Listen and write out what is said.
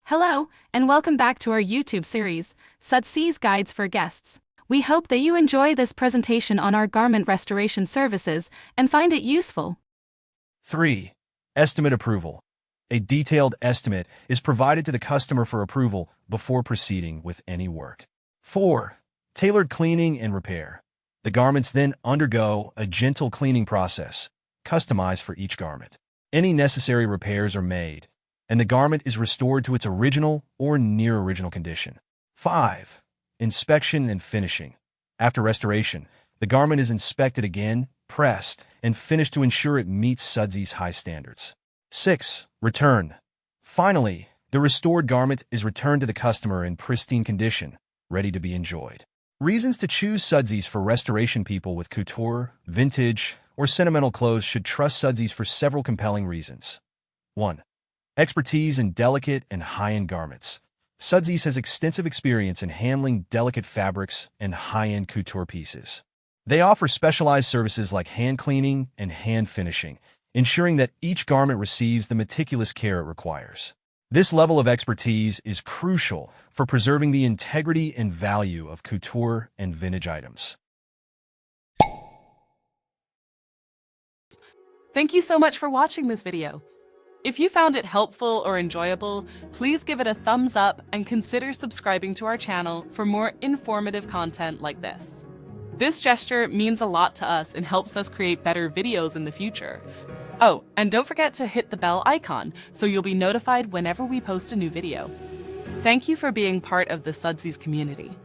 Hello, and welcome back to our YouTube series, Sudsies Guides for Guests. We hope that you enjoy this presentation on our garment restoration services and find it useful. 3. Estimate approval. A detailed estimate is provided to the customer for approval before proceeding with any work. 4. Tailored cleaning and repair. The garments then undergo a gentle cleaning process, customized for each garment. Any necessary repairs are made, and the garment is restored to its original or near original condition. 5. Inspection and finishing. After restoration, the garment is inspected again, pressed, and finished to ensure it meets Sudsies' high standards. 6. Return. Finally, the restored garment is returned to the customer in pristine condition, ready to be enjoyed. Reasons to choose Sudsies for restoration. People with couture, vintage, or sentimental clothes should trust Sudsies for several compelling reasons. 1. Expertise in delicate and high-end garments. Sudsies has extensive experience in handling delicate fabrics and high-end couture pieces. They offer specialized services like hand cleaning and hand finishing, ensuring that each garment receives the meticulous care it requires. This level of expertise is crucial for preserving the integrity and value of couture and vintage items. Thank you so much for watching this video. If you found it helpful or enjoyable, please give it a thumbs up and consider subscribing to our channel for more informative content like this. This gesture means a lot to us and helps us create better videos in the future. Oh, and don't forget to hit the bell icon so you'll be notified whenever we post a new video. Thank you for being part of the Sudsies community.